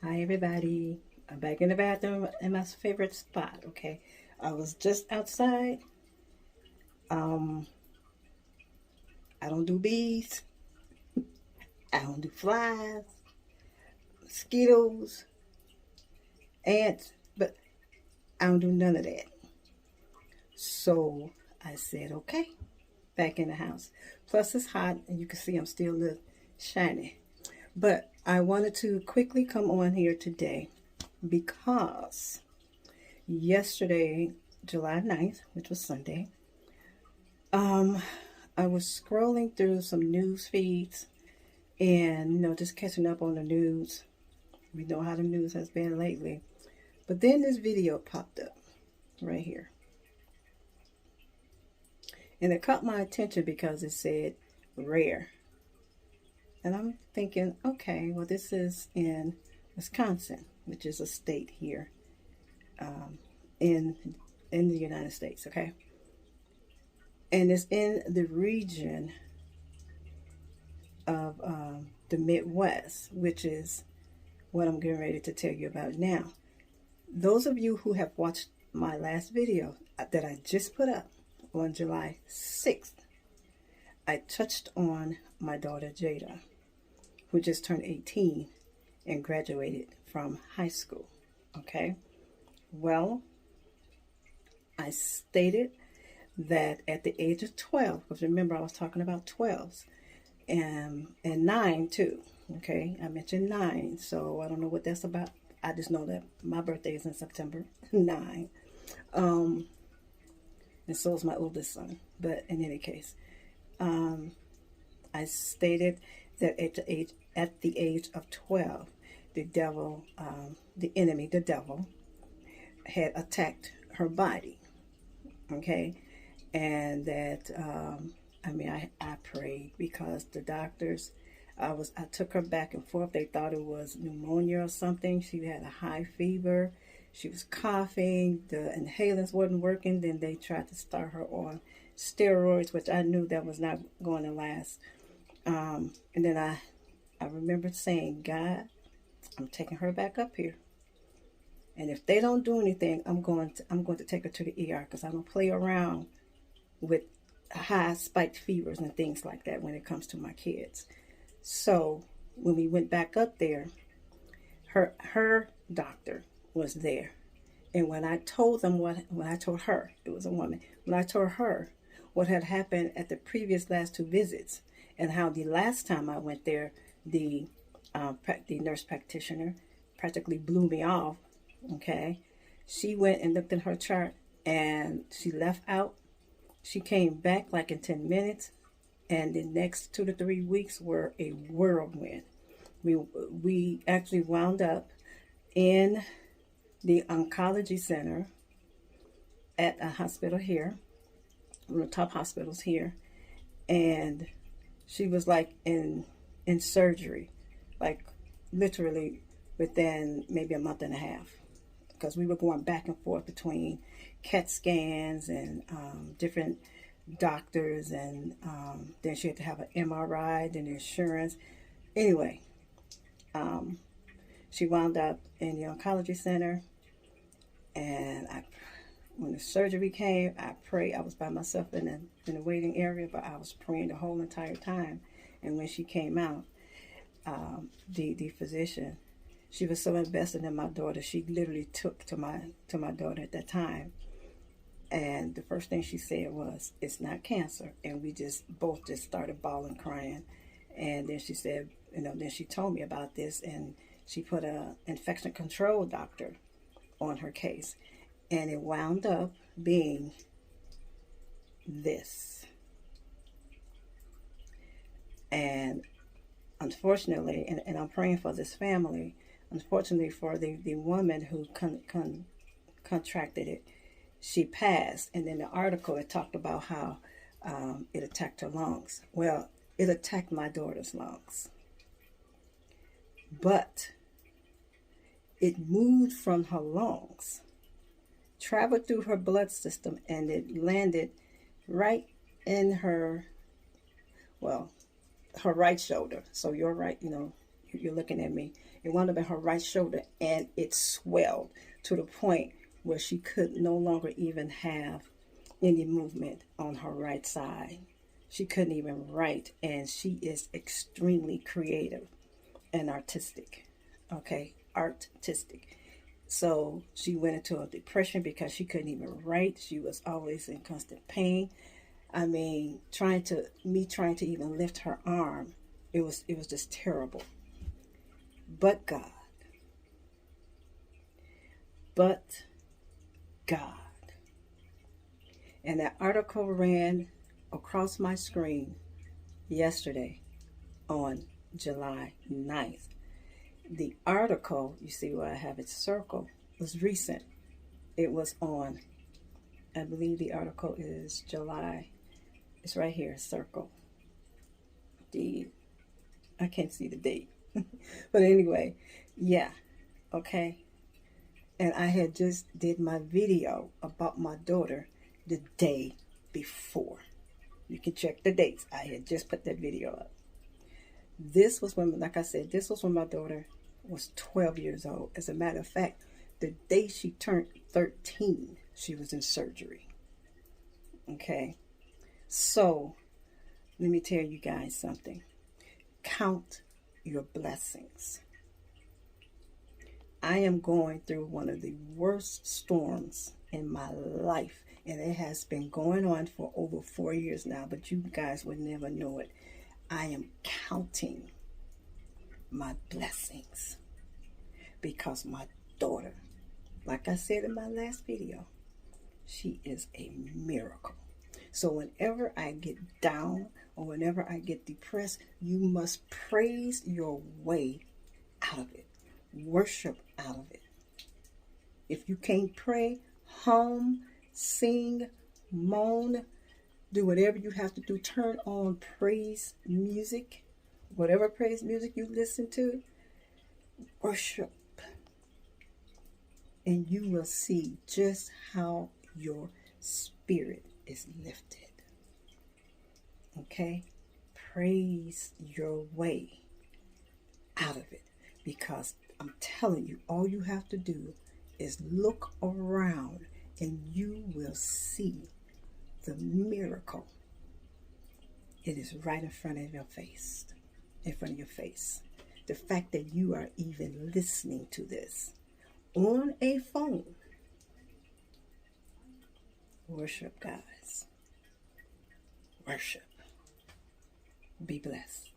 Hi everybody. I'm back in the bathroom in my favorite spot, okay? I was just outside. Um, I don't do bees. I don't do flies, mosquitoes, ants, but I don't do none of that. So I said, okay, back in the house. Plus it's hot and you can see I'm still a little shiny. But I wanted to quickly come on here today because yesterday, July 9th, which was Sunday, Um, I was scrolling through some news feeds and just catching up on the news. We know how the news has been lately. But then this video popped up right here. And it caught my attention because it said rare. And I'm thinking, okay, well, this is in Wisconsin, which is a state here um, in the United States, okay? And it's in the region of the Midwest, which is what I'm getting ready to tell you about now. Those of you who have watched my last video that I just put up on July 6th, I touched on my daughter Jada, who just turned 18 and graduated from high school. Okay? Well, I stated that at the age of 12, because remember I was talking about 12s, and 9 too. Okay, I mentioned 9, so I don't know what that's about. I just know that my birthday is in September 9, um, and so is my oldest son. But in any case, um, I stated that at the age of 12, the devil, the enemy, the devil, had attacked her body. Okay, and that I prayed because the doctors, I took her back and forth. They thought it was pneumonia or something. She had a high fever. She was coughing. The inhalants wasn't working. Then they tried to start her on steroids, which I knew that was not going to last. And then I remember saying, God, I'm taking her back up here. And if they don't do anything, I'm going to take her to the ER because I don't play around with high spiked fevers and things like that when it comes to my kids. So when we went back up there, her doctor was there. And when I told her, it was a woman, when I told her what had happened at the previous last two visits and how the last time I went there, the the nurse practitioner practically blew me off. Okay, she went and looked at her chart and she left out. She came back like in 10 minutes, and the next 2 to 3 weeks were a whirlwind. We actually wound up in the oncology center at a hospital here, one of the top hospitals here, and she was like in surgery, like literally within maybe a month and a half, because we were going back and forth between CAT scans and different doctors, and then she had to have an MRI, then insurance. Anyway, um, she wound up in the oncology center, and when the surgery came, I prayed. I was by myself in the waiting area, but I was praying the whole entire time. And when she came out, the physician, she was so invested in my daughter. She literally took to my daughter at that time, and the first thing she said was, "It's not cancer." And we just both just started bawling, crying. And then she said, then she told me about this, and she put a infection control doctor on her case, and it wound up being this. And unfortunately, and I'm praying for this family. Unfortunately, for the woman who contracted it, she passed. And then the article, it talked about how it attacked her lungs. Well, it attacked my daughter's lungs, but it moved from her lungs, traveled through her blood system, and it landed right in her, well, her right shoulder. So your you're looking at me. It wound up in her right shoulder, and it swelled to the point where she could no longer even have any movement on her right side. She couldn't even write, and she is extremely creative and artistic. Okay, artistic. So she went into a depression because she couldn't even write. She was always in constant pain. I mean, trying to even lift her arm, it was just terrible. But God, but God. And that article ran across my screen yesterday on July 9th. The article, you see where I have it circled, was recent. It was on, I believe the article is July, it's right here, circle. I can't see the date. But anyway, yeah, okay. And I had just did my video about my daughter the day before. You can check the dates. I had just put that video up. This was when, like I said, this was when my daughter was 12 years old. As a matter of fact, the day she turned 13, she was in surgery. Okay. So, let me tell you guys something. Count your blessings. I am going through one of the worst storms in my life, and it has been going on for over 4 years now, but you guys would never know it. I am counting my blessings because my daughter, like I said in my last video, she is a miracle. So whenever I get down or whenever I get depressed, you must praise your way out of it. Worship out of it. If you can't pray, hum, sing, moan, do whatever you have to do. Turn on praise music. Whatever praise music you listen to, worship. And you will see just how your spirit is lifted. Okay? Praise your way out of it. Because I'm telling you, all you have to do is look around and you will see the miracle. It is right in front of your face. In front of your face. The fact that you are even listening to this on a phone. Worship, guys. Worship. Be blessed.